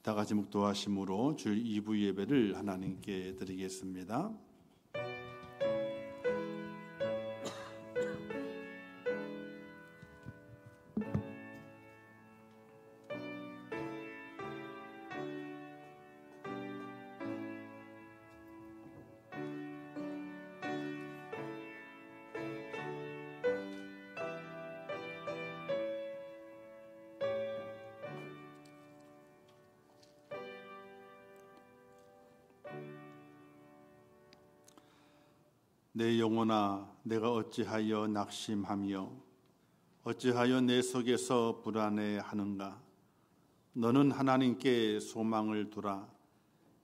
다 같이 묵도하심으로 주일 2부 예배를 하나님께 드리겠습니다. 내 영혼아, 내가 어찌하여 낙심하며 어찌하여 내 속에서 불안해하는가? 너는 하나님께 소망을 두라.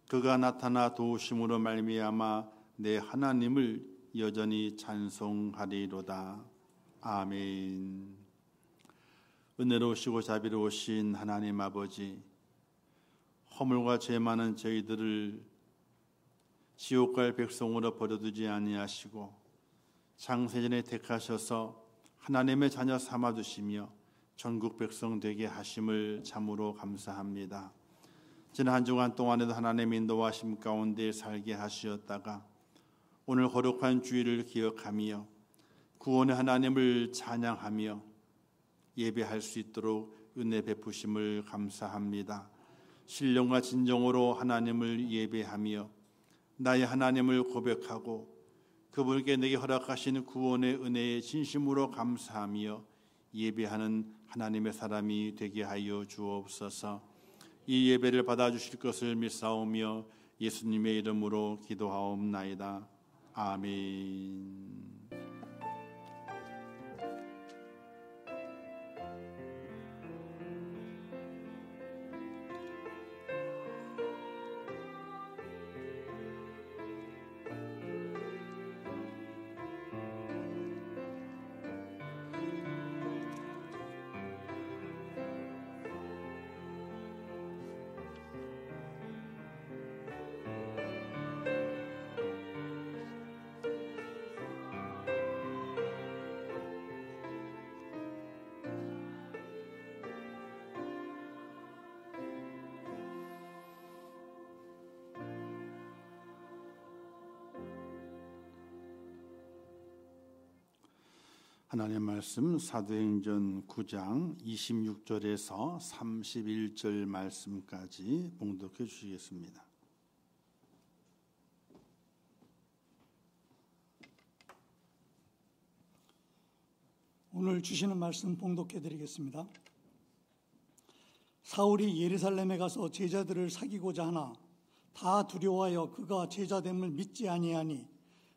그가 나타나 도우심으로 말미암아 내 하나님을 여전히 찬송하리로다. 아멘. 은혜로우시고 자비로우신 하나님 아버지, 허물과 죄 많은 저희들을 지옥 갈 백성으로 버려두지 아니하시고 창세전에 택하셔서 하나님의 자녀 삼아주시며 전국 백성 되게 하심을 참으로 감사합니다. 지난 한 주간 동안에도 하나님의 인도하심 가운데 살게 하시었다가 오늘 거룩한 주일을 기억하며 구원의 하나님을 찬양하며 예배할 수 있도록 은혜 베푸심을 감사합니다. 신령과 진정으로 하나님을 예배하며 나의 하나님을 고백하고 그분께 내게 허락하신 구원의 은혜에 진심으로 감사하며 예배하는 하나님의 사람이 되게 하여 주옵소서. 이 예배를 받아주실 것을 믿사오며 예수님의 이름으로 기도하옵나이다. 아멘. 하나님의 말씀 사도행전 9장 26절에서 31절 말씀까지 봉독해 주시겠습니다. 오늘 주시는 말씀 봉독해 드리겠습니다. 사울이 예루살렘에 가서 제자들을 사귀고자 하나 다 두려워하여 그가 제자됨을 믿지 아니하니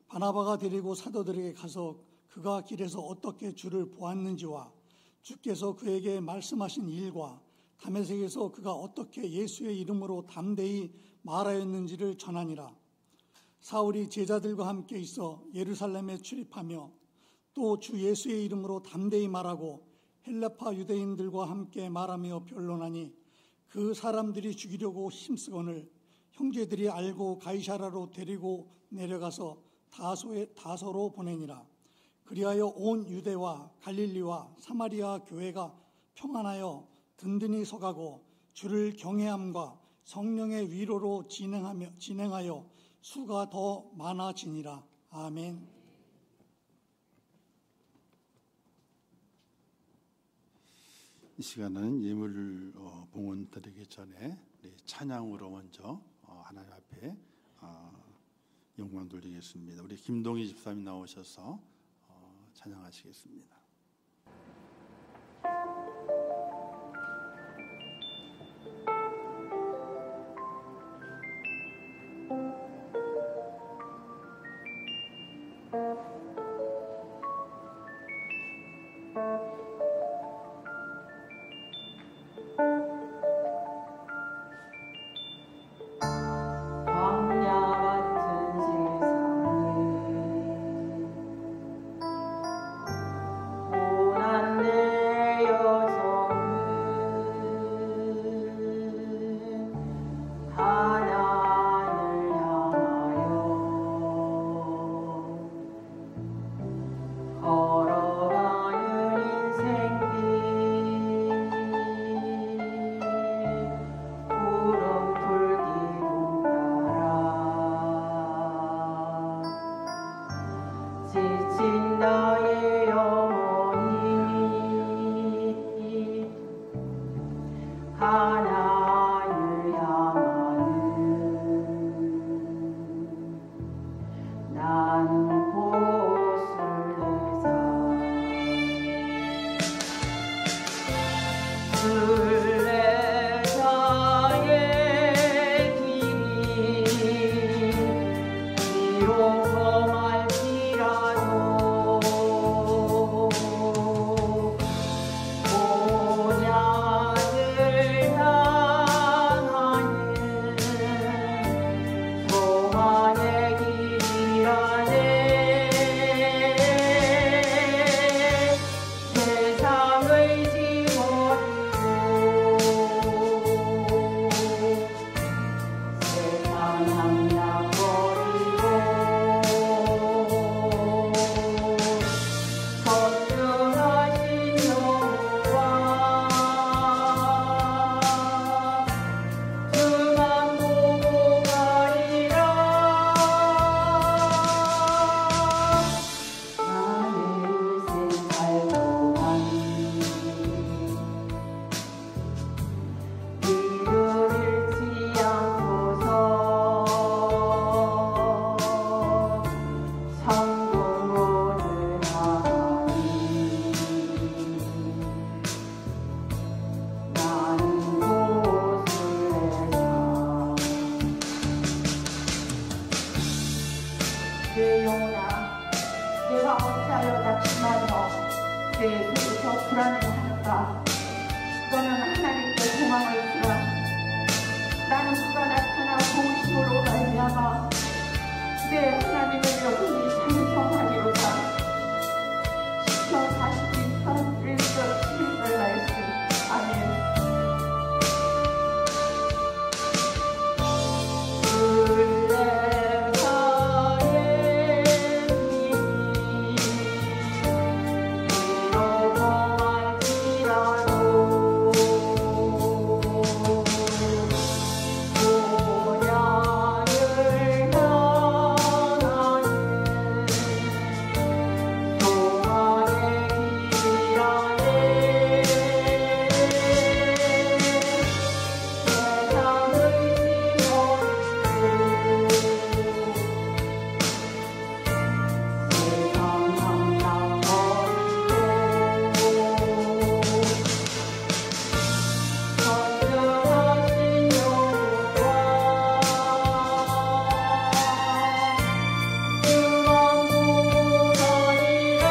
바나바가 데리고 사도들에게 가서 그가 길에서 어떻게 주를 보았는지와 주께서 그에게 말씀하신 일과 다메섹에서 그가 어떻게 예수의 이름으로 담대히 말하였는지를 전하니라. 사울이 제자들과 함께 있어 예루살렘에 출입하며 또 주 예수의 이름으로 담대히 말하고 헬라파 유대인들과 함께 말하며 변론하니 그 사람들이 죽이려고 힘쓰거늘 형제들이 알고 가이사라로 데리고 내려가서 다소로 보내니라. 그리하여 온 유대와 갈릴리와 사마리아 교회가 평안하여 든든히 서가고 주를 경외함과 성령의 위로로 진행하여 수가 더 많아지니라. 아멘. 이 시간은 예물 봉헌 드리기 전에 찬양으로 먼저 하나님 앞에 영광 돌리겠습니다. 우리 김동희 집사님 나오셔서 찬양하시겠습니다. 광야 같은 세상에 하나를 향하는 나는 곳을 내사 순례자의 길이 비록 험할지라도 본향을 향하는 소망의 길이라네. 세상을 지버리고 세상 향락 버리고 걱정하신 여호와 주만 보고 가리라. 나의 일생 살고만 길을 잃지 않고서 성공을 하니 나는 곳을 내사 내 영혼아 내가 어찌하여 다치마며 내 속에서 불안해하는가. 너는 하나님께 소망을 두라. 나는 그가 나타나 도우심으로 말미암아 내 하나님의 여종이 찬송하리로다. 시편 42편 1절 11절 말씀. 아멘. 순례자의 길이 비록 험할지라도 본향을 향하는 소망의 길이라네. 세상을 지버리고 세상 향락 버리고 걱정하신 여호와 주만 보고 가리라.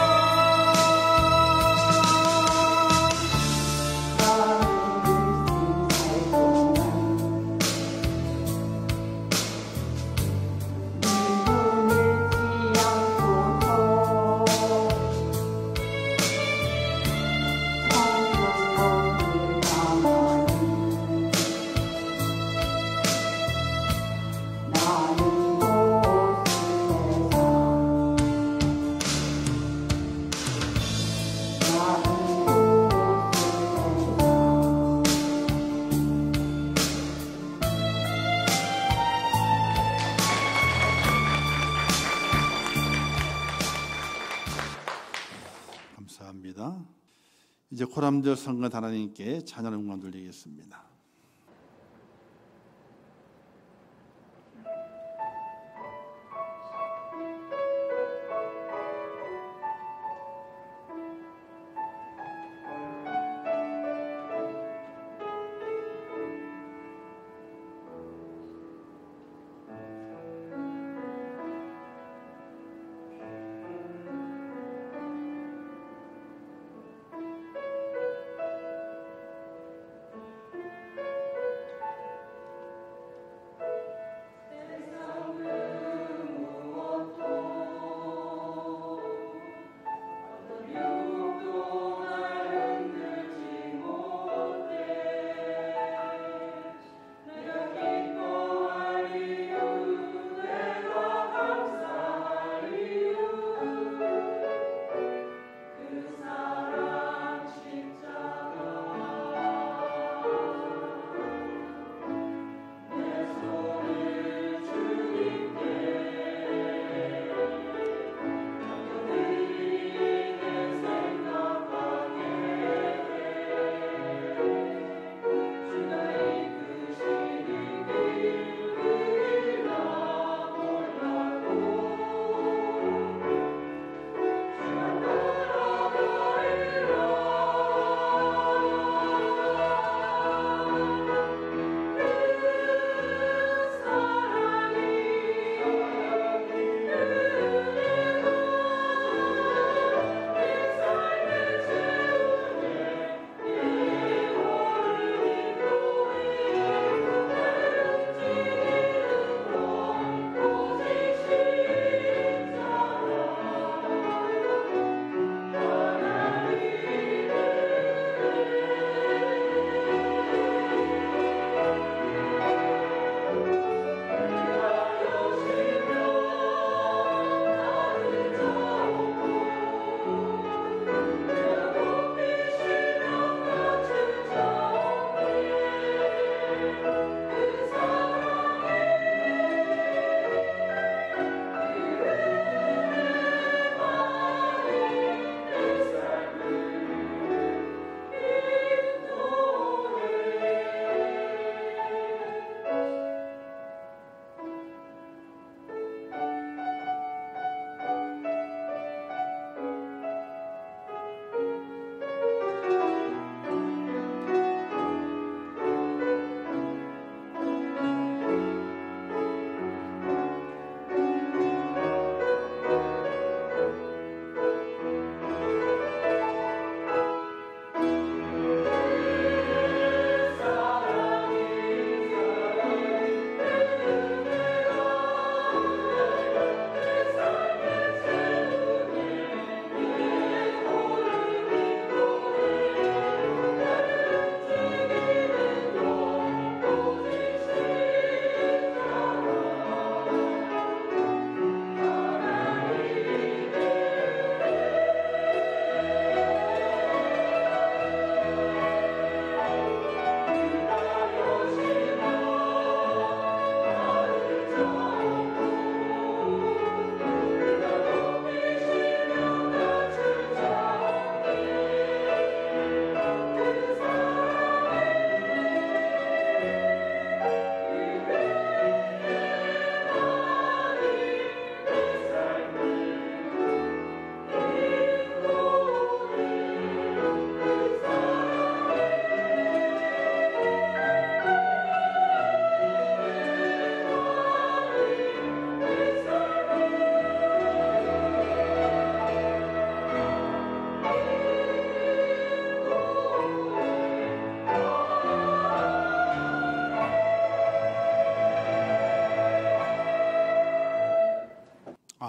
감사합니다. 이제 고람절 성관 하나님께 찬양 음악 돌리겠습니다.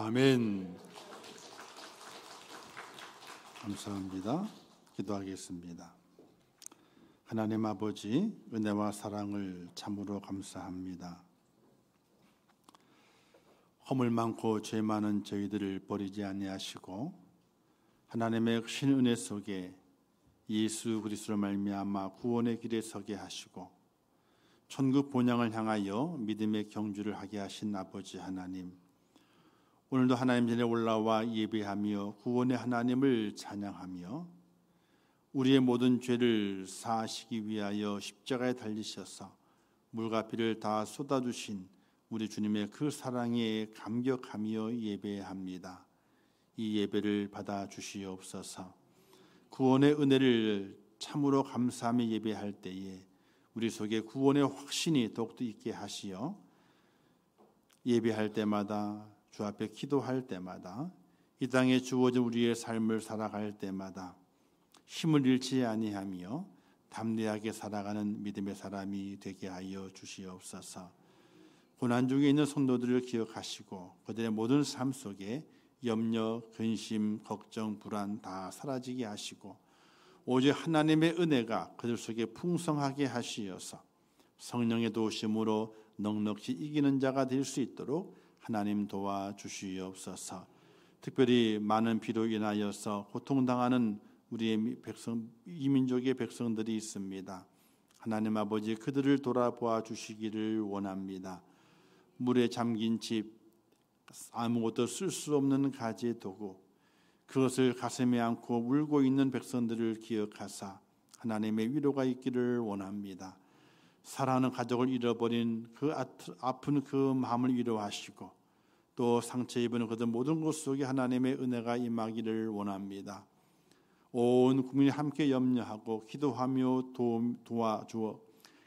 아멘. 감사합니다. 기도하겠습니다. 하나님 아버지, 은혜와 사랑을 참으로 감사합니다. 허물 많고 죄 많은 저희들을 버리지 아니하시고 하나님의 신 은혜 속에 예수 그리스도로 말미암아 구원의 길에 서게 하시고 천국 본향을 향하여 믿음의 경주를 하게 하신 아버지 하나님, 오늘도 하나님 전에 올라와 예배하며 구원의 하나님을 찬양하며 우리의 모든 죄를 사하시기 위하여 십자가에 달리셔서 물과 피를 다 쏟아주신 우리 주님의 그 사랑에 감격하며 예배합니다. 이 예배를 받아 주시옵소서. 구원의 은혜를 참으로 감사하며 예배할 때에 우리 속에 구원의 확신이 더욱더 있게 하시어 예배할 때마다, 주 앞에 기도할 때마다, 이 땅에 주어진 우리의 삶을 살아갈 때마다 힘을 잃지 아니하며 담대하게 살아가는 믿음의 사람이 되게 하여 주시옵소서. 고난 중에 있는 성도들을 기억하시고 그들의 모든 삶 속에 염려, 근심, 걱정, 불안 다 사라지게 하시고 오직 하나님의 은혜가 그들 속에 풍성하게 하시어서 성령의 도우심으로 넉넉히 이기는 자가 될 수 있도록 하나님 도와주시옵소서. 특별히 많은 비로 인하여서 고통당하는 우리의 백성, 이민족의 백성들이 있습니다. 하나님 아버지, 그들을 돌아보아 주시기를 원합니다. 물에 잠긴 집, 아무것도 쓸 수 없는 가지의 도구, 그것을 가슴에 안고 울고 있는 백성들을 기억하사 하나님의 위로가 있기를 원합니다. 사랑하는 가족을 잃어버린 그 아픈 그 마음을 위로하시고 또 상처 입은 그들 모든 것 속에 하나님의 은혜가 임하기를 원합니다. 온 국민이 함께 염려하고 기도하며 도와주어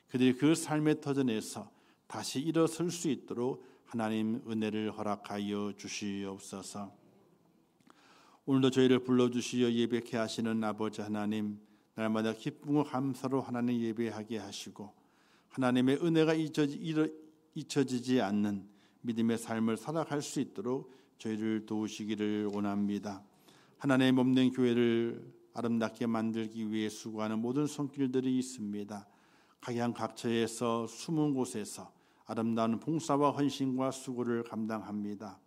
그들이 그 삶의 터전에서 다시 일어설 수 있도록 하나님 은혜를 허락하여 주시옵소서. 오늘도 저희를 불러주시어 예배케 하시는 아버지 하나님, 날마다 기쁨과 감사로 하나님 예배하게 하시고 하나님의 은혜가 잊혀지지 않는 믿음의 삶을 살아갈 수 있도록 저희를 도우시기를 원합니다. 하나님의 몸된 교회를 아름답게 만들기 위해 수고하는 모든 손길들이 있습니다. 각양각처에서 숨은 곳에서 아름다운 봉사와 헌신과 수고를 감당합니다.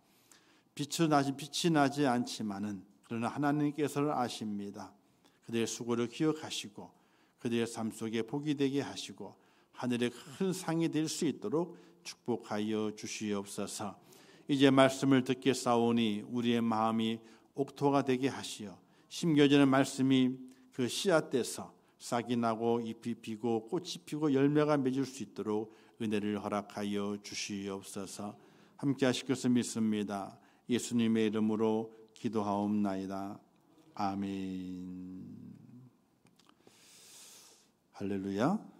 빛이 나지 않지만은 그러나 하나님께서는 아십니다. 그들의 수고를 기억하시고 그들의 삶 속에 복이 되게 하시고 하늘의 큰 상이 될 수 있도록 축복하여 주시옵소서. 이제 말씀을 듣게 싸우니 우리의 마음이 옥토가 되게 하시어 심겨지는 말씀이 그 씨앗돼서 싹이 나고 잎이 피고 꽃이 피고 열매가 맺을 수 있도록 은혜를 허락하여 주시옵소서. 함께 하실 것을 믿습니다. 예수님의 이름으로 기도하옵나이다. 아멘. 할렐루야.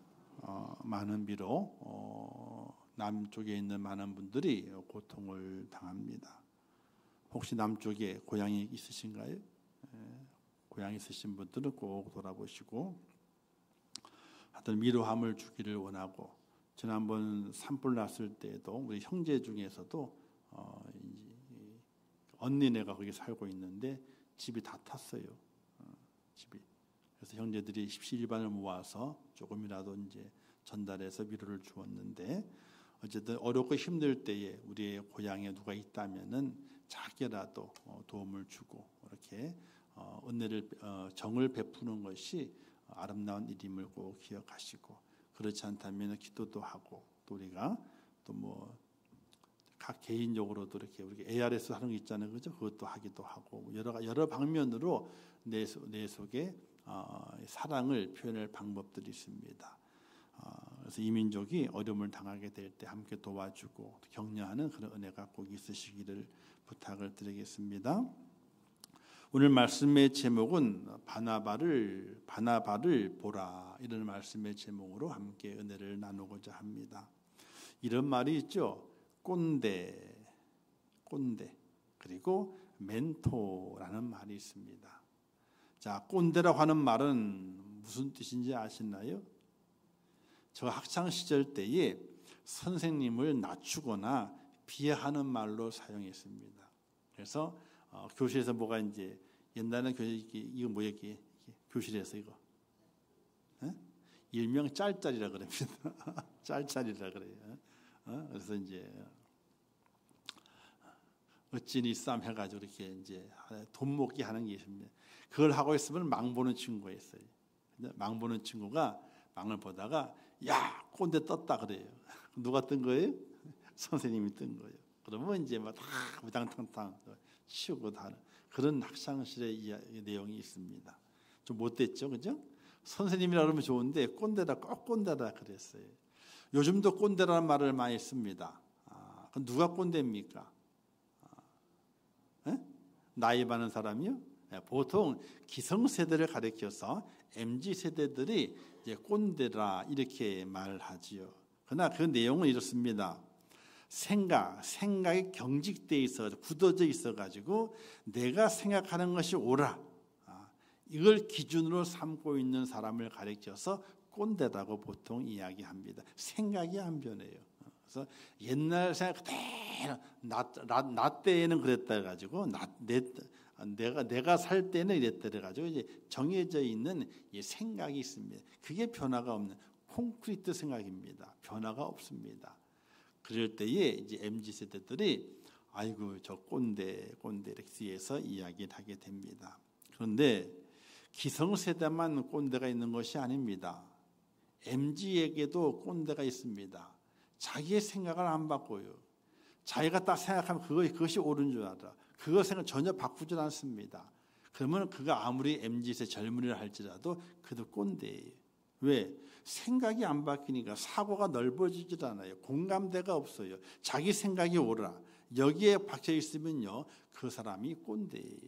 많은 비로 남쪽에 있는 많은 분들이 고통을 당합니다. 혹시 남쪽에 고향이 있으신가요? 고향이 있으신 분들은 꼭 돌아보시고 하여튼 위로함을 주기를 원하고, 지난번 산불 났을 때에도 우리 형제 중에서도 언니네가 거기 살고 있는데 집이 다 탔어요. 집이. 그래서 형제들이 십시일반을 모아서 조금이라도 이제 전달해서 위로를 주었는데, 어쨌든 어렵고 힘들 때에 우리의 고향에 누가 있다면은 작게라도 도움을 주고 이렇게 은혜를 정을 베푸는 것이 아름다운 일임을 꼭 기억하시고, 그렇지 않다면 기도도 하고, 또 우리가 또 뭐 각 개인적으로도 이렇게 우리 ARS 하는 거 있잖아요, 그죠? 그것도 하기도 하고 여러 방면으로 내 속에 사랑을 표현할 방법들이 있습니다. 그래서 이민족이 어려움을 당하게 될 때 함께 도와주고 격려하는 그런 은혜가 꼭 있으시기를 부탁을 드리겠습니다. 오늘 말씀의 제목은 바나바를 보라, 이런 말씀의 제목으로 함께 은혜를 나누고자 합니다. 이런 말이 있죠. 꼰대 그리고 멘토라는 말이 있습니다. 자, 꼰대라고 하는 말은 무슨 뜻인지 아시나요? 저 학창 시절 때에 선생님을 낮추거나 비하하는 말로 사용했습니다. 그래서 교실에서 뭐가 이제 옛날에는 이거 뭐야 이게 교실에서 이거 일명 짤짤이라 그럽니다. 짤짤이라 그래요. 그래서 이제 어찌니 쌈 해가지고 이렇게 이제 돈 먹기 하는 게 있습니다. 그걸 하고 있으면 망 보는 친구가 있어요. 망 보는 친구가 망을 보다가 야 꼰대 떴다 그래요. 누가 뜬 거예요? 선생님이 뜬 거예요. 그러면 이제 막 다 우당탕탕 치우고 다는 그런 학창시절의 내용이 있습니다. 좀 못됐죠, 그죠? 선생님이라 그러면 좋은데 꼰대라 꼭 꼰대라 그랬어요. 요즘도 꼰대라는 말을 많이 씁니다. 그럼 누가 꼰대입니까? 나이 많은 사람이요? 보통 기성세대를 가리켜서 MZ세대들이 이제 꼰대라 이렇게 말을 하지요. 그러나 그 내용은 이렇습니다. 생각이 경직되어 있어 굳어져 있어가지고 내가 생각하는 것이 옳아. 이걸 기준으로 삼고 있는 사람을 가리켜서 꼰대라고 보통 이야기합니다. 생각이 안 변해요. 그래서 옛날 생각 그대로 나 때에는 그랬다 해가지고 내가 살 때는 이랬다 해가지고 이제 정해져 있는 이 생각이 있습니다. 그게 변화가 없는 콘크리트 생각입니다. 변화가 없습니다. 그럴 때에 이제 MZ 세대들이 아이고 저 꼰대 이렇게 뒤에서 이야기를 하게 됩니다. 그런데 기성세대만 꼰대가 있는 것이 아닙니다. MZ에게도 꼰대가 있습니다. 자기의 생각을 안 바꿔요. 자기가 딱 생각하면 그것이 옳은 줄 알아. 그거 생각 전혀 바꾸질 않습니다. 그러면 그가 아무리 MZ세 젊은이라 할지라도 그도 꼰대예요. 왜? 생각이 안 바뀌니까 사고가 넓어지질 않아요. 공감대가 없어요. 자기 생각이 옳아. 여기에 박혀 있으면요, 그 사람이 꼰대예요.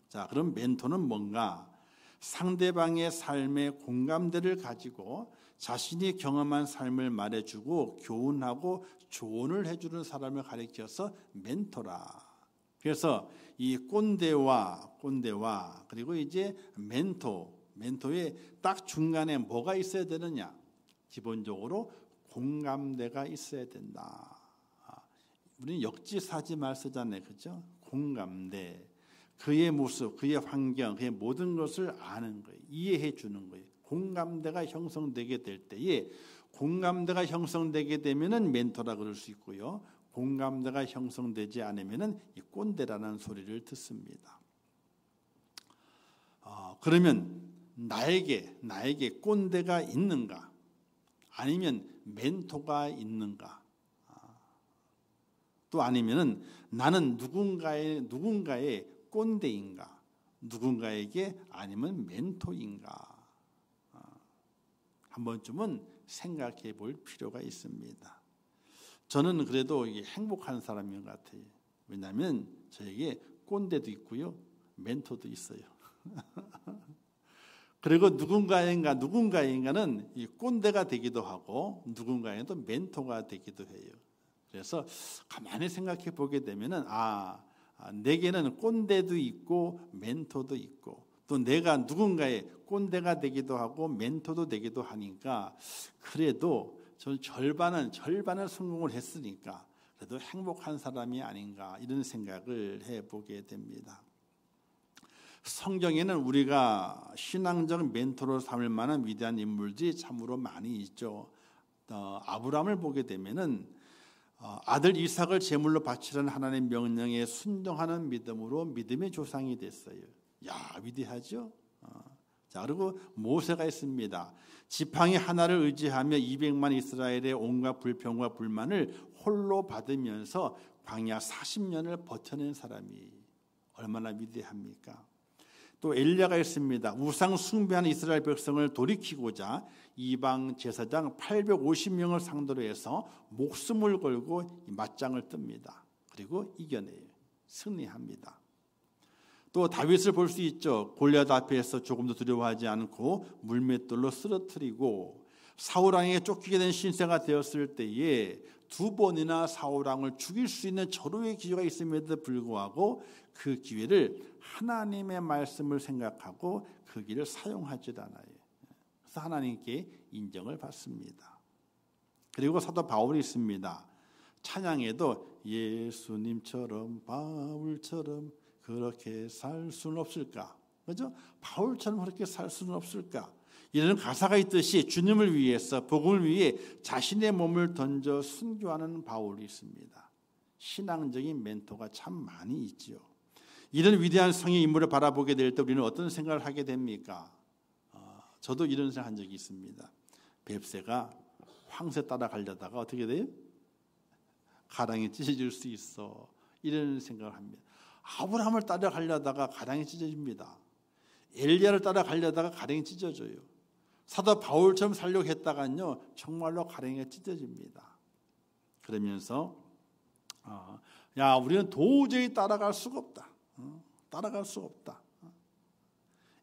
자, 그럼 멘토는 뭔가? 상대방의 삶에 공감대를 가지고 자신이 경험한 삶을 말해주고 교훈하고 조언을 해주는 사람을 가리켜서 멘토라. 그래서 이 꼰대와 그리고 이제 멘토의 딱 중간에 뭐가 있어야 되느냐? 기본적으로 공감대가 있어야 된다. 우리는 역지사지 말 쓰잖아요, 그렇죠? 공감대. 그의 모습, 그의 환경, 그의 모든 것을 아는 거예요. 이해해 주는 거예요. 공감대가 형성되게 될 때에 공감대가 형성되게 되면은 멘토라 그럴 수 있고요. 공감대가 형성되지 않으면은 이 꼰대라는 소리를 듣습니다. 그러면 나에게 꼰대가 있는가? 아니면 멘토가 있는가? 또 아니면은 나는 누군가의 꼰대인가? 누군가에게 아니면 멘토인가? 한 번쯤은 생각해 볼 필요가 있습니다. 저는 그래도 이게 행복한 사람인 것 같아요. 왜냐하면 저에게 꼰대도 있고요, 멘토도 있어요. 그리고 누군가인가는 이 꼰대가 되기도 하고 누군가에는 또 멘토가 되기도 해요. 그래서 가만히 생각해 보게 되면은 내게는 꼰대도 있고 멘토도 있고 또 내가 누군가의 꼰대가 되기도 하고 멘토도 되기도 하니까 그래도 저는 절반은 성공을 했으니까 그래도 행복한 사람이 아닌가 이런 생각을 해보게 됩니다. 성경에는 우리가 신앙적 멘토로 삼을 만한 위대한 인물들이 참으로 많이 있죠. 아브라함을 보게 되면은 아들 이삭을 제물로 바치라는 하나님의 명령에 순종하는 믿음으로 믿음의 조상이 됐어요. 야, 위대하죠? 자, 그리고 모세가 있습니다. 지팡이 하나를 의지하며 200만 이스라엘의 온갖 불평과 불만을 홀로 받으면서 광야 40년을 버텨낸 사람이 얼마나 위대합니까? 또 엘리야가 있습니다. 우상 숭배하는 이스라엘 백성을 돌이키고자 이방 제사장 850명을 상대로 해서 목숨을 걸고 맞짱을 뜹니다. 그리고 이겨내요. 승리합니다. 또 다윗을 볼 수 있죠. 골리앗 앞에서 조금도 두려워하지 않고 물맷돌로 쓰러뜨리고 사울왕에게 쫓기게 된 신세가 되었을 때에 2번이나 사울왕을 죽일 수 있는 절호의 기회가 있음에도 불구하고 그 기회를 하나님의 말씀을 생각하고 그 길을 사용하지 않아요. 그래서 하나님께 인정을 받습니다. 그리고 사도 바울이 있습니다. 찬양에도 예수님처럼 바울처럼 그렇게 살 수는 없을까? 그죠? 바울처럼 그렇게 살 수는 없을까? 이런 가사가 있듯이 주님을 위해서 복음을 위해 자신의 몸을 던져 순교하는 바울이 있습니다. 신앙적인 멘토가 참 많이 있죠. 이런 위대한 성의 인물을 바라보게 될 때 우리는 어떤 생각을 하게 됩니까? 저도 이런 생각 한 적이 있습니다. 뱁새가 황새 따라가려다가 어떻게 돼요? 가랑이 찢어질 수 있어. 이런 생각을 합니다. 아브라함을 따라가려다가 가랑이 찢어집니다. 엘리야를 따라가려다가 가랑이 찢어져요. 사도 바울처럼 살려고 했다가요 정말로 가랑이가 찢어집니다. 그러면서 야 우리는 도저히 따라갈 수가 없다. 따라갈 수 없다.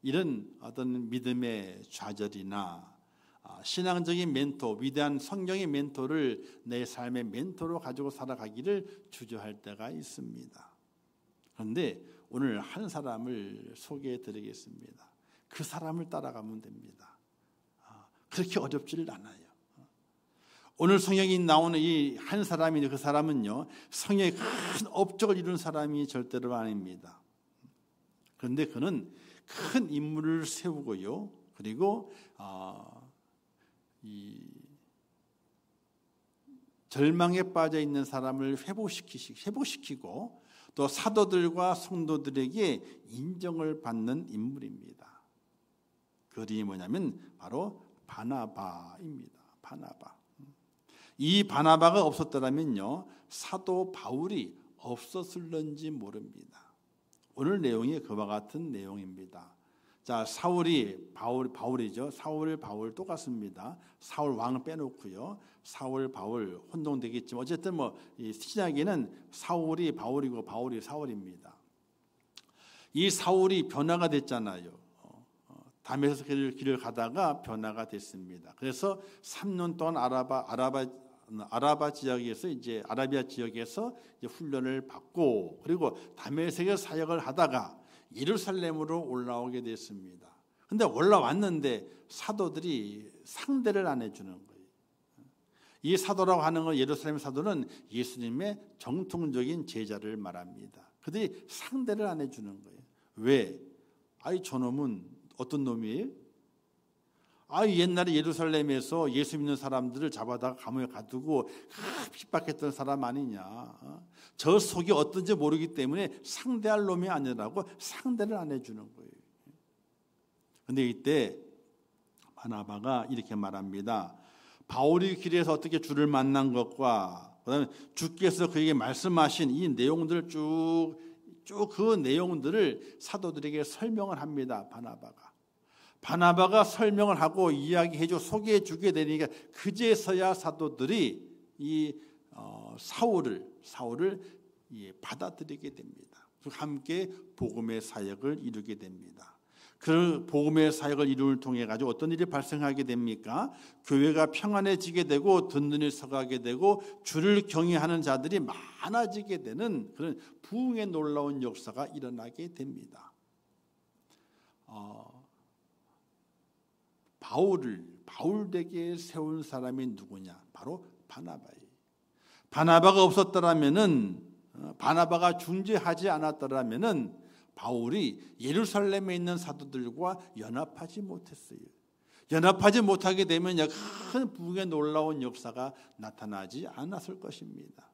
이런 어떤 믿음의 좌절이나 신앙적인 멘토, 위대한 성경의 멘토를 내 삶의 멘토로 가지고 살아가기를 주저할 때가 있습니다. 그런데 오늘 한 사람을 소개해 드리겠습니다. 그 사람을 따라가면 됩니다. 그렇게 어렵지를 않아요. 오늘 성경이 나오는 이 한 사람이 그 사람은요 성경에 큰 업적을 이룬 사람이 절대로 아닙니다. 그런데 그는 큰 인물을 세우고요, 그리고 이 절망에 빠져 있는 사람을 회복시키고 또 사도들과 성도들에게 인정을 받는 인물입니다. 그 이름이 뭐냐면 바로 바나바입니다. 바나바. 이 바나바가 없었더라면요 사도 바울이 없었을런지 모릅니다. 오늘 내용이 그와 같은 내용입니다. 자, 사울이 바울이죠. 사울 바울 똑같습니다. 사울 왕을 빼놓고요. 사울 바울 혼동되겠지만 어쨌든 이 신약에는 사울이 바울이고 바울이 사울입니다. 이 사울이 변화가 됐잖아요. 다메섹 길을 가다가 변화가 됐습니다. 그래서 3년 동안 아라비아 지역에서 이제 훈련을 받고 그리고 다메섹에 사역을 하다가 예루살렘으로 올라오게 됐습니다. 그런데 올라왔는데 사도들이 상대를 안 해주는 거예요. 이 사도라고 하는 건 예루살렘 사도는 예수님의 정통적인 제자를 말합니다. 그들이 상대를 안 해주는 거예요. 왜? 저놈은 어떤 놈이에요? 옛날에 예루살렘에서 예수 믿는 사람들을 잡아다가 감옥에 가두고 핍박했던 사람 아니냐. 저 속이 어떤지 모르기 때문에 상대할 놈이 아니라고 상대를 안 해주는 거예요. 그런데 이때 바나바가 이렇게 말합니다. 바울이 길에서 어떻게 주를 만난 것과 그다음에 주께서 그에게 말씀하신 이 내용들을 쭉 그 내용들을 사도들에게 설명을 합니다. 바나바가 설명을 하고 이야기해주고 소개해주게 되니까 그제서야 사도들이 이 사울을 받아들이게 됩니다. 함께 복음의 사역을 이루게 됩니다. 그 복음의 사역을 이루를 통해 가지고 어떤 일이 발생하게 됩니까? 교회가 평안해지게 되고 든든히 서가게 되고 주를 경외하는 자들이 많아지게 되는 그런 부흥의 놀라운 역사가 일어나게 됩니다. 바울에게 세운 사람이 누구냐? 바로 바나바예요. 바나바가 없었더라면은 바나바가 중재하지 않았더라면은 바울이 예루살렘에 있는 사도들과 연합하지 못했어요. 연합하지 못하게 되면 큰 부흥의 놀라운 역사가 나타나지 않았을 것입니다.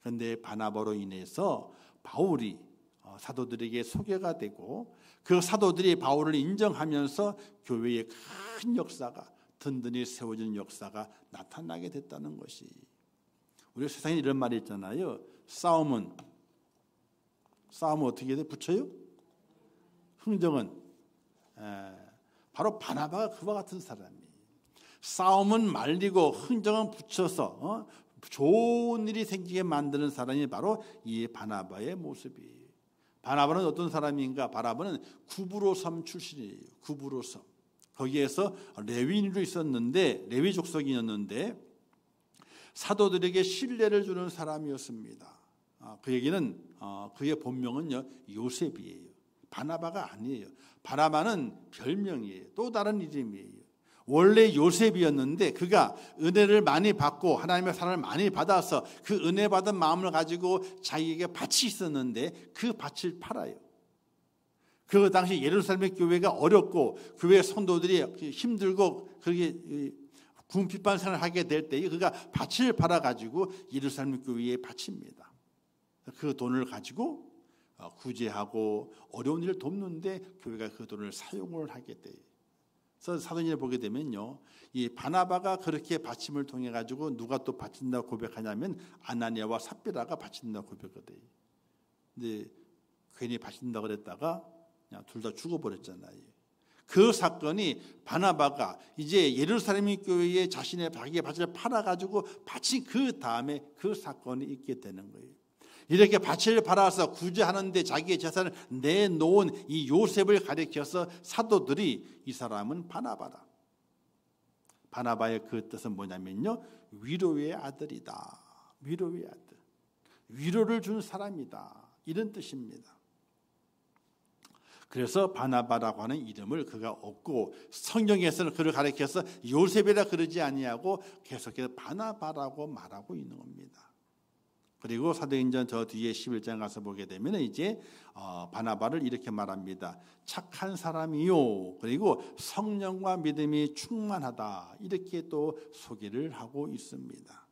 그런데 바나바로 인해서 바울이 사도들에게 소개가 되고 그 사도들이 바울을 인정하면서 교회의 큰 역사가 든든히 세워진 역사가 나타나게 됐다는 것이, 우리 세상에 이런 말이 있잖아요. 싸움은 어떻게 돼? 붙여요? 흥정은 바로 바나바가 그와 같은 사람이에요. 싸움은 말리고 흥정은 붙여서 좋은 일이 생기게 만드는 사람이 바로 이 바나바의 모습이에요. 바나바는 어떤 사람인가? 바나바는 구브로섬 출신이에요. 구브로섬. 거기에서 레위인으로 있었는데, 레위 족속이었는데 사도들에게 신뢰를 주는 사람이었습니다. 그 얘기는 그의 본명은요 요셉이에요. 바나바가 아니에요. 바나바는 별명이에요. 또 다른 이름이에요. 원래 요셉이었는데 그가 은혜를 많이 받고 하나님의 사랑을 많이 받아서 그 은혜 받은 마음을 가지고 자기에게 밭이 있었는데 그 밭을 팔아요. 그 당시 예루살렘 교회가 어렵고 교회 성도들이 힘들고 그렇게 궁핍한 생활을 하게 될 때에 그가 밭을 팔아가지고 예루살렘 교회에 바칩니다. 그 돈을 가지고 구제하고 어려운 일을 돕는데 교회가 그 돈을 사용을 하게 돼요. 그래서 사도행전을 보게 되면요, 이 바나바가 그렇게 바침을 통해 가지고 누가 또 바친다고 고백하냐면 아나니아와 삽비라가 바친다고 고백을 해요. 근데 괜히 바친다고 그랬다가 둘 다 죽어버렸잖아요. 그 사건이 바나바가 이제 예루살렘 교회에 자신의 자기의 밭을 팔아가지고 바친 그 다음에 그 사건이 있게 되는 거예요. 이렇게 밭을 팔아서 구제하는데 자기의 재산을 내놓은 이 요셉을 가리켜서 사도들이 이 사람은 바나바다. 바나바의 그 뜻은 뭐냐면요, 위로의 아들이다. 위로의 아들. 위로를 준 사람이다. 이런 뜻입니다. 그래서 바나바라고 하는 이름을 그가 얻고 성경에서는 그를 가리켜서 요셉이라 그러지 아니하고 계속해서 바나바라고 말하고 있는 겁니다. 그리고 사도행전 저 뒤에 11장 가서 보게 되면 이제 바나바를 이렇게 말합니다. 착한 사람이요, 그리고 성령과 믿음이 충만하다, 이렇게 또 소개를 하고 있습니다.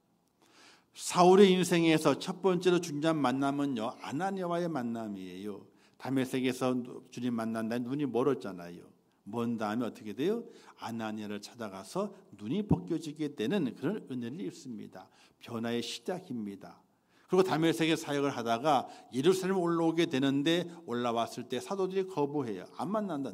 사울의 인생에서 첫 번째로 중요한 만남은요, 아나니아와의 만남이에요. 다메섹에서 주님 만난 날 눈이 멀었잖아요. 먼 다음에 어떻게 돼요? 아나니아를 찾아가서 눈이 벗겨지게 되는 그런 은혜를 입습니다. 변화의 시작입니다. 그리고 다메섹에 사역을 하다가 예루살렘 올라오게 되는데 올라왔을 때 사도들이 거부해요. 안 만난다.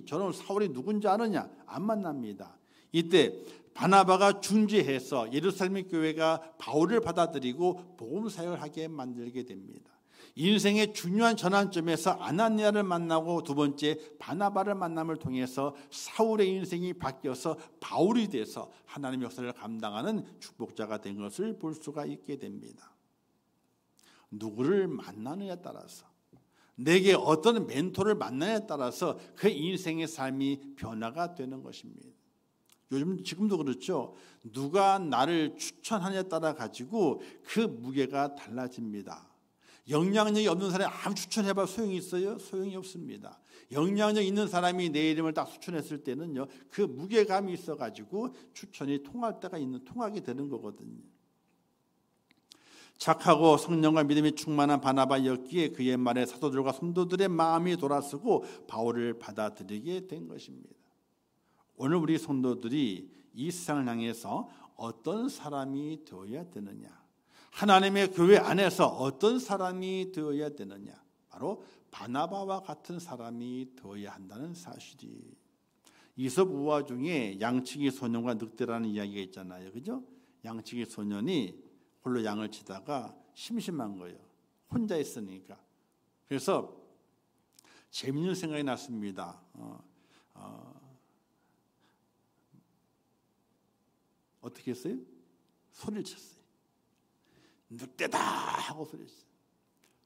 저런 사울이 누군지 아느냐? 안 만납니다. 이때 바나바가 중재해서 예루살렘 교회가 바울을 받아들이고 복음 사역을 하게 만들게 됩니다. 인생의 중요한 전환점에서 아나니아를 만나고 두 번째 바나바를 만남을 통해서 사울의 인생이 바뀌어서 바울이 돼서 하나님의 역사를 감당하는 축복자가 된 것을 볼 수가 있게 됩니다. 누구를 만나느냐에 따라서, 내게 어떤 멘토를 만나느냐에 따라서 그 인생의 삶이 변화가 되는 것입니다. 요즘 지금도 그렇죠. 누가 나를 추천하느냐에 따라 가지고 그 무게가 달라집니다. 영향력이 없는 사람이 아무 추천해봐 소용이 있어요? 소용이 없습니다. 영향력 있는 사람이 내 이름을 딱 추천했을 때는요, 그 무게감이 있어가지고 추천이 통하게 되는 거거든요. 착하고 성령과 믿음이 충만한 바나바였기에 그의 말에 사도들과 성도들의 마음이 돌아서고 바울을 받아들이게 된 것입니다. 오늘 우리 성도들이 이 세상을 향해서 어떤 사람이 되어야 되느냐? 하나님의 교회 안에서 어떤 사람이 되어야 되느냐? 바로 바나바와 같은 사람이 되어야 한다는 사실이. 이솝 우화 중에 양치기 소년과 늑대라는 이야기가 있잖아요. 그죠? 양치기 소년이 홀로 양을 치다가 심심한 거예요. 혼자 있으니까. 그래서 재밌는 생각이 났습니다. 어떻게 했어요? 소리를 쳤어요. 늑대다 하고 소리쳤어요.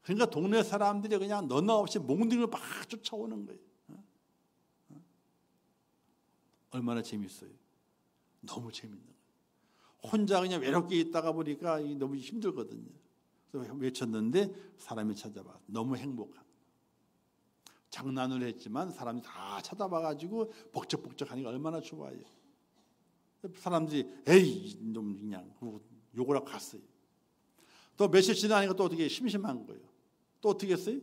그러니까 동네 사람들이 그냥 너나 없이 몽둥이를 막 쫓아오는 거예요. 얼마나 재밌어요. 너무 재밌는 거예요. 혼자 그냥 외롭게 있다가 보니까 너무 힘들거든요. 그래서 외쳤는데 사람이 찾아봐. 너무 행복한. 장난을 했지만 사람이 다 찾아봐가지고 벅적벅적하니까 얼마나 좋아요. 사람들이 에이 좀 그냥 욕을 하고 갔어요. 또 며칠 지나니까 또 어떻게 심심한 거예요. 또 어떻게 했어요?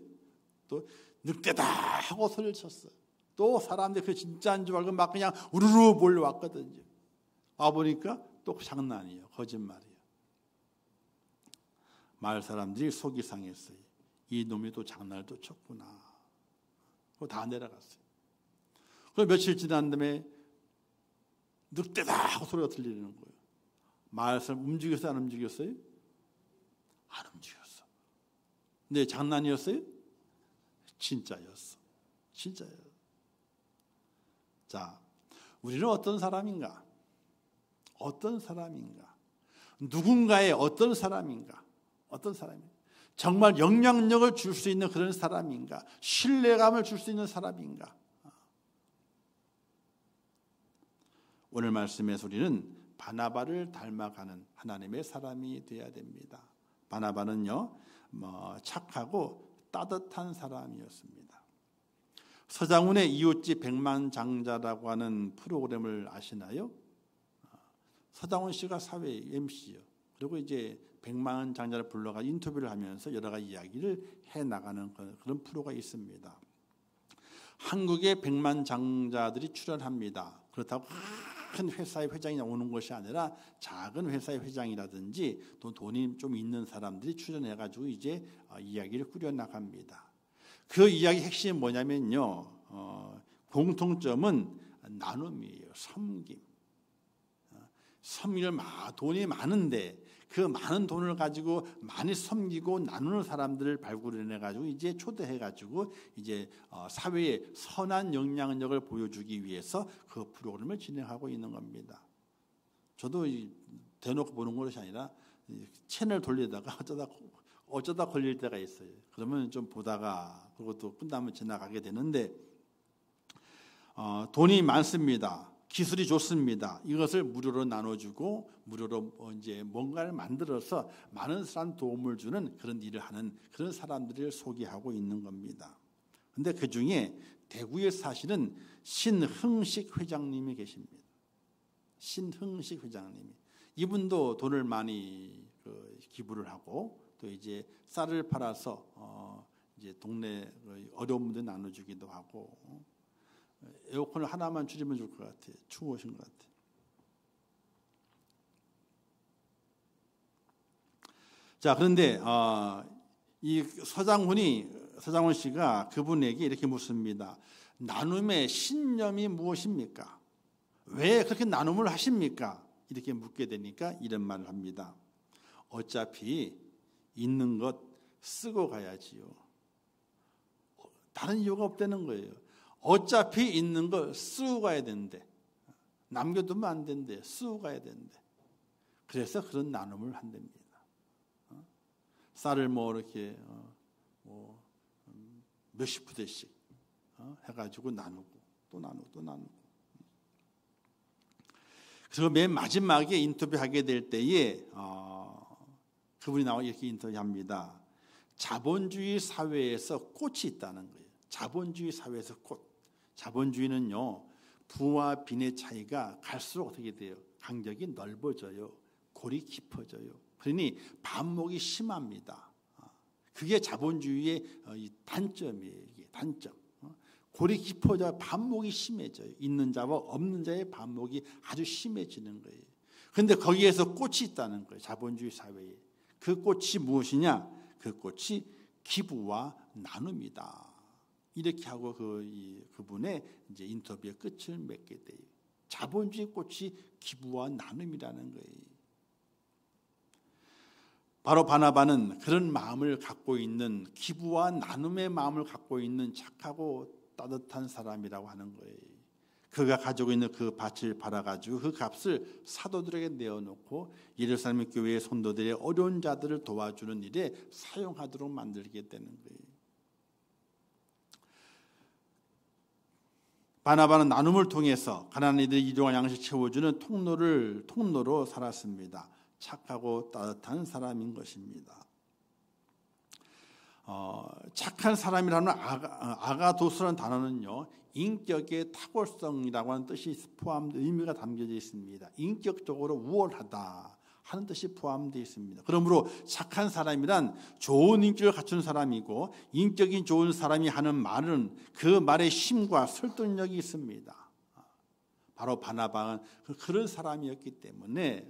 또 늑대다 하고 소리를 쳤어요. 또 사람들이 그 진짜인 줄 알고 막 그냥 우르르 몰려왔거든요. 와보니까 또 장난이에요. 거짓말이에요. 마을 사람들이 속이 상했어요. 이 놈이 또 장난을 또 쳤구나. 그거 다 내려갔어요. 그리고 며칠 지난 다음에 늑대다 하고 소리가 들리는 거예요. 마을 사람 움직였어요? 안 움직였어요? 안 움직였어. 근데 장난이었어요? 진짜였어. 진짜였어. 자, 우리는 어떤 사람인가? 어떤 사람인가? 누군가의 어떤 사람인가? 어떤 사람인가? 정말 영향력을 줄 수 있는 그런 사람인가? 신뢰감을 줄 수 있는 사람인가? 오늘 말씀의 소리는 바나바를 닮아가는 하나님의 사람이 되어야 됩니다. 바나바는요, 착하고 따뜻한 사람이었습니다. 서장훈의 이웃집 백만장자라고 하는 프로그램을 아시나요? 서장훈 씨가 사회 MC요. 그리고 이제 백만장자를 불러가 인터뷰를 하면서 여러 가지 이야기를 해 나가는 그런 프로가 있습니다. 한국의 백만장자들이 출연합니다. 그렇다고 큰 회사의 회장이 오는 것이 아니라 작은 회사의 회장이라든지 또 돈이 좀 있는 사람들이 출연해가지고 이제 이야기를 꾸려 나갑니다. 그 이야기 핵심이 뭐냐면요, 공통점은 나눔이에요. 섬김. 섬기를 돈이 많은데 그 많은 돈을 가지고 많이 섬기고 나누는 사람들을 발굴해 가지고 이제 초대해 가지고 이제 사회에 선한 영향력을 보여주기 위해서 그 프로그램을 진행하고 있는 겁니다. 저도 대놓고 보는 것이 아니라 채널 돌리다가 어쩌다 걸릴 때가 있어요. 그러면 좀 보다가 그것도 끝나면 지나가게 되는데 돈이 많습니다. 기술이 좋습니다. 이것을 무료로 나눠주고 무료로 이제 뭔가를 만들어서 많은 사람 도움을 주는 그런 일을 하는 그런 사람들을 소개하고 있는 겁니다. 그런데 그 중에 대구에 사시는 신흥식 회장님이 계십니다. 신흥식 회장님이 이분도 돈을 많이 기부를 하고 또 이제 쌀을 팔아서 이제 동네 어려운 분들 나눠주기도 하고. 에어컨을 하나만 줄이면 좋을 것 같아요. 추우신 것 같아요. 자, 그런데 이 서장훈 씨가 그분에게 이렇게 묻습니다. 나눔의 신념이 무엇입니까? 왜 그렇게 나눔을 하십니까? 이렇게 묻게 되니까 이런 말을 합니다. 어차피 있는 것 쓰고 가야지요. 다른 이유가 없다는 거예요. 어차피 있는 거 쓰고 가야 되는데 남겨두면 안 되는데 쓰고 가야 되는데 그래서 그런 나눔을 한답니다. 쌀을 이렇게 몇십 부대씩 해가지고 나누고 또 나누고 또 나누고. 그리고 맨 마지막에 인터뷰하게 될 때에 그분이 나와 이렇게 인터뷰합니다. 자본주의 사회에서 꽃이 있다는 거예요. 자본주의 사회에서 꽃. 자본주의는요, 부와 빈의 차이가 갈수록 어떻게 돼요? 간격이 넓어져요. 골이 깊어져요. 그러니 반목이 심합니다. 그게 자본주의의 단점이에요. 이게 단점. 골이 깊어져 반목이 심해져요. 있는 자와 없는 자의 반목이 아주 심해지는 거예요. 그런데 거기에서 꽃이 있다는 거예요. 자본주의 사회에. 그 꽃이 무엇이냐? 그 꽃이 기부와 나눔이다. 이렇게 하고 그분의 이제 인터뷰의 끝을 맺게 돼요. 자본주의 꽃이 기부와 나눔이라는 거예요. 바로 바나바는 그런 마음을 갖고 있는 기부와 나눔의 마음을 갖고 있는 착하고 따뜻한 사람이라고 하는 거예요. 그가 가지고 있는 그 밭을 팔아가지고 그 값을 사도들에게 내어놓고 예루살렘 교회의 성도들의 어려운 자들을 도와주는 일에 사용하도록 만들게 되는 거예요. 바나바는 나눔을 통해서 가난한 이들의 일용할 양식 채워주는 통로로 살았습니다. 착하고 따뜻한 사람인 것입니다. 착한 사람이라는 아가도스라는 단어는요, 인격의 탁월성이라고 하는 뜻이 의미가 담겨져 있습니다. 인격적으로 우월하다 하는 뜻이 포함되어 있습니다. 그러므로 착한 사람이란 좋은 인격을 갖춘 사람이고 인격이 좋은 사람이 하는 말은 그 말의 힘과 설득력이 있습니다. 바로 바나바는 그런 사람이었기 때문에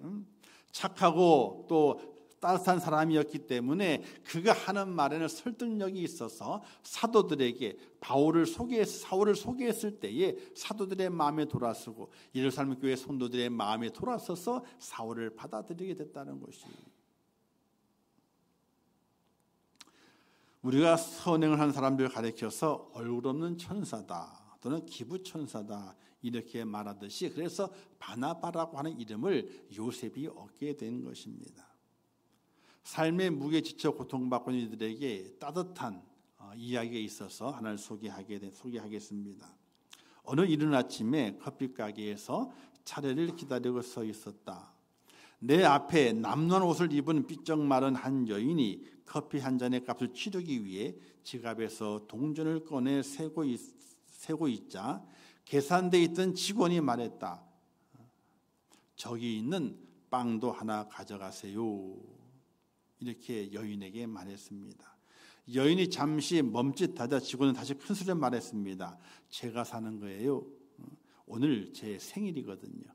착하고 또 따뜻한 사람이었기 때문에 그가 하는 말에는 설득력이 있어서 사도들에게 사울을 소개했을 때에 사도들의 마음에 돌아서고 예루살렘 교회 성도들의 마음에 돌아서서 사울을 받아들이게 됐다는 것이. 우리가 선행을 한 사람들을 가리켜서 얼굴 없는 천사다 또는 기부천사다 이렇게 말하듯이 그래서 바나바라고 하는 이름을 요셉이 얻게 된 것입니다. 삶의 무게에 지쳐 고통받고 있는 이들에게 따뜻한 이야기가 있어서 하나를 소개하겠습니다. 어느 이른 아침에 커피 가게에서 차례를 기다리고 서 있었다. 내 앞에 남루한 옷을 입은 삐쩍 마른 한 여인이 커피 한 잔의 값을 치르기 위해 지갑에서 동전을 꺼내 세고 있자 계산대에 있던 직원이 말했다. 저기 있는 빵도 하나 가져가세요. 이렇게 여인에게 말했습니다. 여인이 잠시 멈칫하자 직원은 다시 큰 소리로 말했습니다. 제가 사는 거예요. 오늘 제 생일이거든요.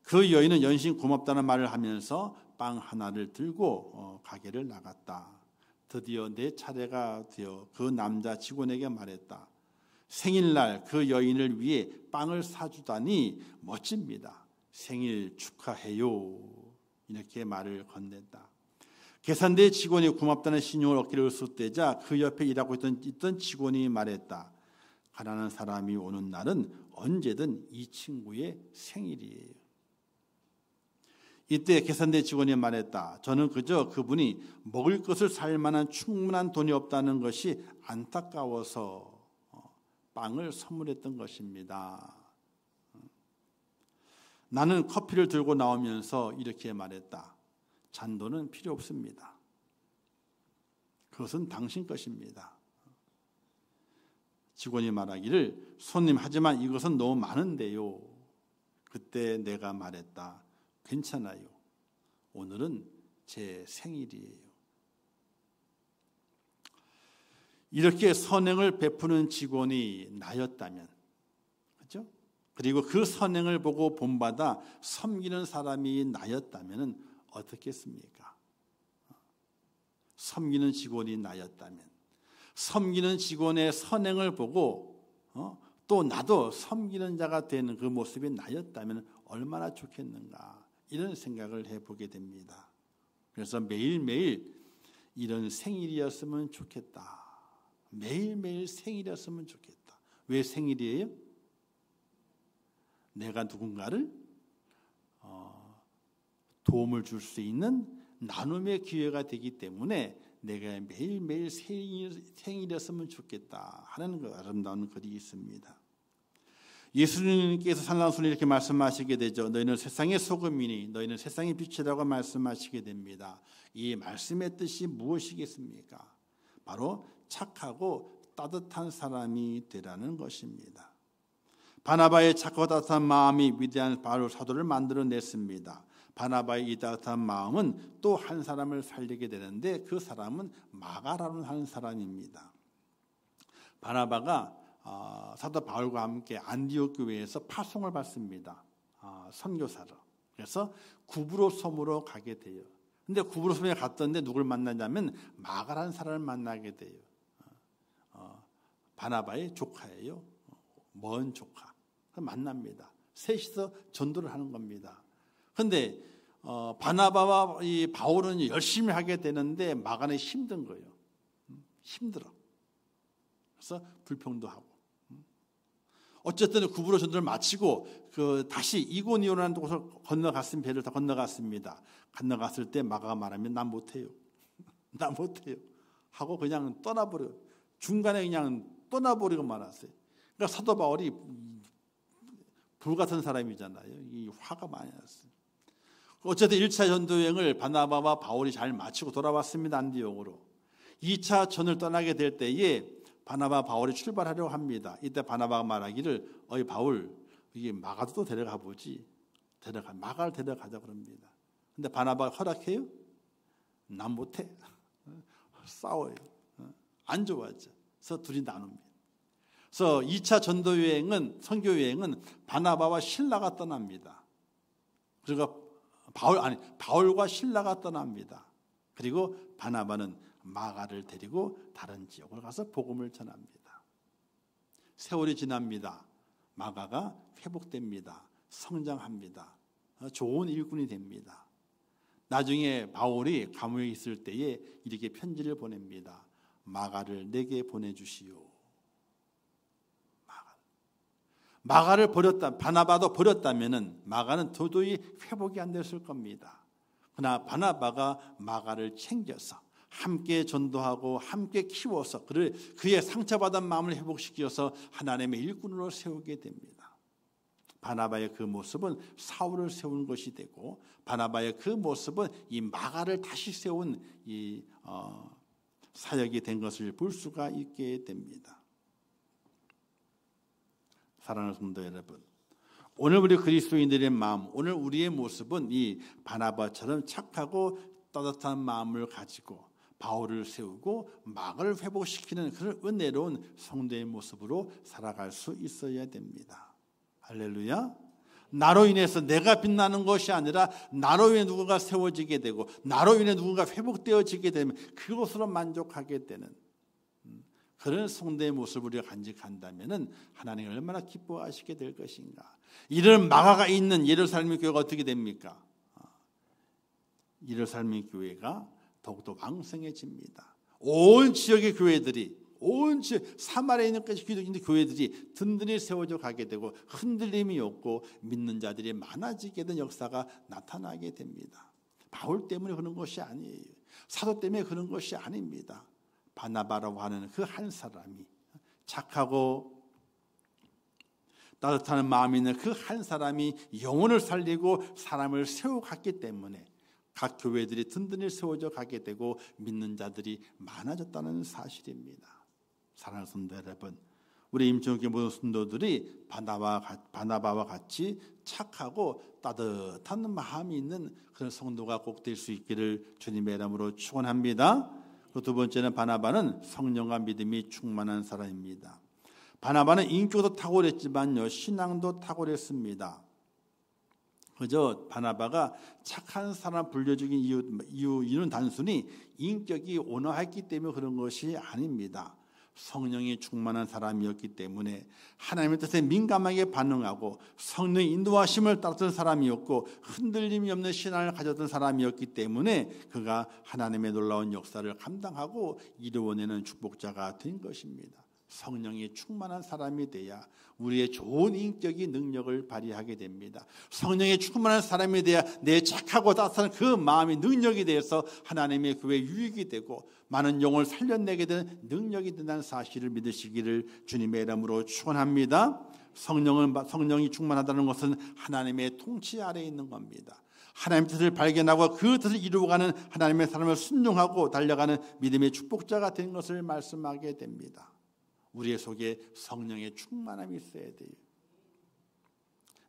그 여인은 연신 고맙다는 말을 하면서 빵 하나를 들고 가게를 나갔다. 드디어 내 차례가 되어 그 남자 직원에게 말했다. 생일날 그 여인을 위해 빵을 사주다니 멋집니다. 생일 축하해요. 이렇게 말을 건넸다. 계산대 직원이 고맙다는 신용을 어깨를 으쓱대자 그 옆에 일하고 있던 직원이 말했다. 가난한 사람이 오는 날은 언제든 이 친구의 생일이에요. 이때 계산대 직원이 말했다. 저는 그저 그분이 먹을 것을 살 만한 충분한 돈이 없다는 것이 안타까워서 빵을 선물했던 것입니다. 나는 커피를 들고 나오면서 이렇게 말했다. 잔돈은 필요 없습니다. 그것은 당신 것입니다. 직원이 말하기를 손님 하지만 이것은 너무 많은데요. 그때 내가 말했다. 괜찮아요. 오늘은 제 생일이에요. 이렇게 선행을 베푸는 직원이 나였다면, 그렇죠? 그리고 그 선행을 보고 본받아 섬기는 사람이 나였다면 어떻겠습니까? 섬기는 직원이 나였다면, 섬기는 직원의 선행을 보고 또 나도 섬기는 자가 되는 그 모습이 나였다면 얼마나 좋겠는가, 이런 생각을 해보게 됩니다. 그래서 매일매일 이런 생일이었으면 좋겠다. 매일매일 생일이었으면 좋겠다. 왜 생일이에요? 내가 누군가를 도움을 줄 수 있는 나눔의 기회가 되기 때문에 내가 매일매일 생일이었으면 좋겠다 하는 그 아름다운 글이 있습니다. 예수님께서 산란순이 이렇게 말씀하시게 되죠. 너희는 세상의 소금이니 너희는 세상의 빛이라고 말씀하시게 됩니다. 이 말씀의 뜻이 무엇이겠습니까? 바로 착하고 따뜻한 사람이 되라는 것입니다. 바나바의 착하고 따뜻한 마음이 위대한 바울 사도를 만들어냈습니다. 바나바의 이 따뜻한 마음은 또 한 사람을 살리게 되는데 그 사람은 마가라는 한 사람입니다. 바나바가 사도 바울과 함께 안디옥 교회에서 파송을 받습니다. 선교사로. 그래서 구브로 섬으로 가게 돼요. 근데 구브로 섬에 갔던데 누굴 만나냐면 마가라는 사람을 만나게 돼요. 바나바의 조카예요. 먼 조카. 만납니다. 셋이서 전도를 하는 겁니다. 그런데 바나바와 이 바울은 열심히 하게 되는데 마가는 힘든 거예요. 힘들어. 그래서 불평도 하고. 어쨌든 구브로 전도를 마치고 다시 이고니온이라는 곳을 건너갔으면 배를 다 건너갔습니다. 건너갔을 때 마가가 말하면 난 못해요. 나 못해요. 하고 그냥 떠나버려. 중간에 그냥 떠나버리고 말았어요. 그러니까 사도 바울이 불같은 사람이잖아요. 이 화가 많이 났어요. 어쨌든 1차 전도여행을 바나바와 바울이 잘 마치고 돌아왔습니다. 안디옥으로. 2차 전을 떠나게 될 때에 바나바 바울이 출발하려고 합니다. 이때 바나바가 말하기를 어이 바울 이게 마가도 또 데려가 보지. 마가를 데려가자 그럽니다. 근데 바나바가 허락해요? 난 못해. 싸워요. 안 좋아하죠. 그래서 둘이 나눕니다. 그래서 2차 전도여행은 선교여행은 바나바와 실라가 떠납니다. 그리고 바울과 실라가 떠납니다. 그리고 바나바는 마가를 데리고 다른 지역으로 가서 복음을 전합니다. 세월이 지납니다. 마가가 회복됩니다. 성장합니다. 좋은 일꾼이 됩니다. 나중에 바울이 감옥에 있을 때에 이렇게 편지를 보냅니다. 마가를 내게 보내주시오. 마가를 바나바도 버렸다면은 마가는 도저히 회복이 안 됐을 겁니다. 그러나 바나바가 마가를 챙겨서 함께 전도하고 함께 키워서 그의 상처받은 마음을 회복시켜서 하나님의 일꾼으로 세우게 됩니다. 바나바의 그 모습은 사울을 세운 것이 되고, 바나바의 그 모습은 이 마가를 다시 세운 이 사역이 된 것을 볼 수가 있게 됩니다. 사랑하는 성도 여러분, 오늘 우리 그리스도인들의 마음, 오늘 우리의 모습은 이 바나바처럼 착하고 따뜻한 마음을 가지고 바울을 세우고 마가를 회복시키는 그런 은혜로운 성도의 모습으로 살아갈 수 있어야 됩니다. 할렐루야. 나로 인해서 내가 빛나는 것이 아니라 나로 인해 누군가 세워지게 되고 나로 인해 누군가 회복되어지게 되면 그것으로 만족하게 되는 그런 성도의 모습을 우리가 간직한다면 하나님이 얼마나 기뻐하시게 될 것인가. 이런 마가가 있는 예루살렘 교회가 어떻게 됩니까? 예루살렘 교회가 더욱더 왕성해집니다. 온 지역의 교회들이, 온 지역 사마리아에 있는 기독교 교회들이 든든히 세워져 가게 되고 흔들림이 없고 믿는 자들이 많아지게 된 역사가 나타나게 됩니다. 바울 때문에 그런 것이 아니에요. 사도 때문에 그런 것이 아닙니다. 바나바라고 하는 그 한 사람이, 착하고 따뜻한 마음이 있는 그 한 사람이 영혼을 살리고 사람을 세워갔기 때문에 각 교회들이 든든히 세워져 가게 되고 믿는 자들이 많아졌다는 사실입니다. 사랑하는 성도 여러분, 우리 임종교회 모든 성도들이 바나바와 같이 착하고 따뜻한 마음이 있는 그런 성도가 꼭 될 수 있기를 주님의 이름으로 축원합니다. 두 번째는 바나바는 성령과 믿음이 충만한 사람입니다. 바나바는 인격도 탁월했지만요, 신앙도 탁월했습니다. 그저 바나바가 착한 사람 불려주긴 이유는 단순히 인격이 온화했기 때문에 그런 것이 아닙니다. 성령이 충만한 사람이었기 때문에 하나님의 뜻에 민감하게 반응하고 성령의 인도하심을 따랐던 사람이었고 흔들림이 없는 신앙을 가졌던 사람이었기 때문에 그가 하나님의 놀라운 역사를 감당하고 이루어내는 축복자가 된 것입니다. 성령이 충만한 사람이 돼야 우리의 좋은 인격이 능력을 발휘하게 됩니다. 성령이 충만한 사람이 돼야 내 착하고 따뜻한 그 마음이 능력이 돼서 하나님의 교회에 유익이 되고 많은 영혼을 살려내게 되는 능력이 된다는 사실을 믿으시기를 주님의 이름으로 축원합니다. 성령이 충만하다는 것은 하나님의 통치 아래에 있는 겁니다. 하나님의 뜻을 발견하고 그 뜻을 이루어가는 하나님의 사람을 순종하고 달려가는 믿음의 축복자가 된 것을 말씀하게 됩니다. 우리의 속에 성령의 충만함이 있어야 돼요.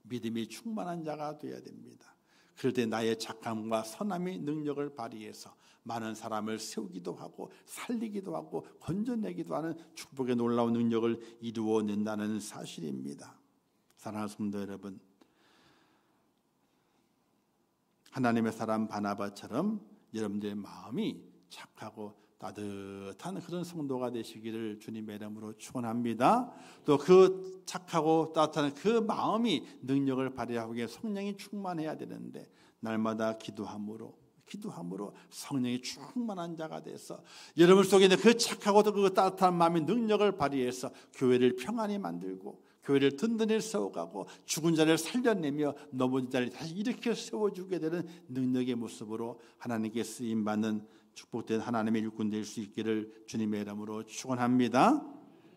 믿음이 충만한 자가 되어야 됩니다. 그럴 때 나의 착함과 선함이 능력을 발휘해서 많은 사람을 세우기도 하고 살리기도 하고 건져내기도 하는 축복의 놀라운 능력을 이루어낸다는 사실입니다. 사랑하는 성도 여러분, 하나님의 사람 바나바처럼 여러분들의 마음이 착하고 따뜻한 그런 성도가 되시기를 주님의 이름으로 축원합니다. 또 그 착하고 따뜻한 그 마음이 능력을 발휘하기 위해 성령이 충만해야 되는데 날마다 기도함으로 성령이 충만한 자가 돼서 여러분 속에 있는 그 착하고 그 따뜻한 마음이 능력을 발휘해서 교회를 평안히 만들고 교회를 든든히 세워가고 죽은 자를 살려내며 넘어진 자를 다시 일으켜 세워주게 되는 능력의 모습으로 하나님께 쓰임받는 축복된 하나님의 일꾼 될 수 있기를 주님의 이름으로 축원합니다.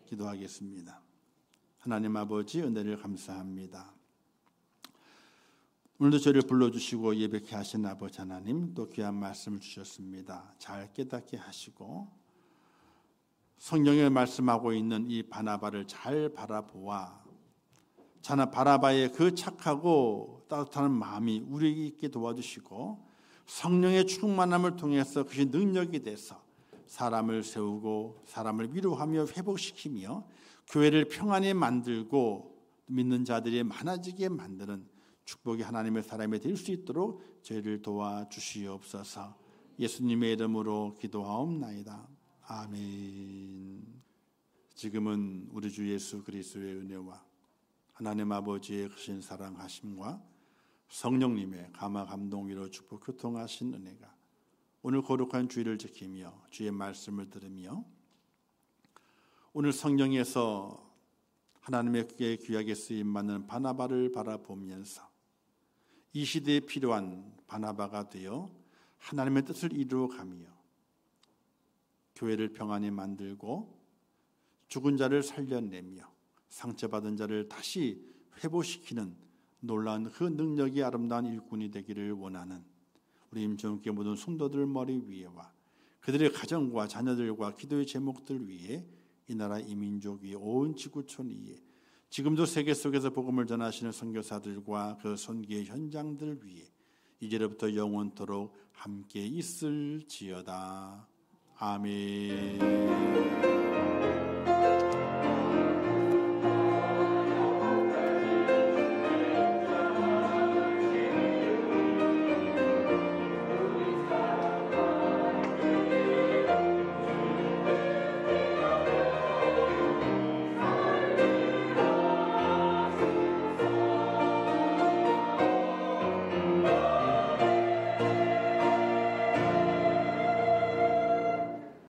기도하겠습니다. 하나님 아버지, 은혜를 감사합니다. 오늘도 저를 불러주시고 예배케 하신 아버지 하나님, 또 귀한 말씀을 주셨습니다. 잘 깨닫게 하시고 성경에 말씀하고 있는 이 바나바를 잘 바라보아 바나바의 그 착하고 따뜻한 마음이 우리에게 있게 도와주시고 성령의 충만함을 통해서 그것이 능력이 돼서 사람을 세우고 사람을 위로하며 회복시키며 교회를 평안히 만들고 믿는 자들이 많아지게 만드는 축복이 하나님의 사람이 될 수 있도록 저희를 도와주시옵소서. 예수님의 이름으로 기도하옵나이다. 아멘. 지금은 우리 주 예수 그리스도의 은혜와 하나님 아버지의 크신 사랑하심과 성령님의 감화 감동 위로 축복 교통하신 은혜가 오늘 거룩한 주일을 지키며 주의 말씀을 들으며 오늘 성경에서 하나님의 귀하게 쓰임받는 바나바를 바라보면서 이 시대에 필요한 바나바가 되어 하나님의 뜻을 이루어가며 교회를 평안히 만들고 죽은 자를 살려내며 상처받은 자를 다시 회복시키는 놀라운 그 능력이 아름다운 일꾼이 되기를 원하는 우리 임종교회 모든 성도들 머리 위에와 그들의 가정과 자녀들과 기도의 제목들 위에 이 나라 이 민족 위에 온 지구촌 위에 지금도 세계 속에서 복음을 전하시는 선교사들과 그 선교의 현장들 위에 이제로부터 영원토록 함께 있을지어다. 아멘.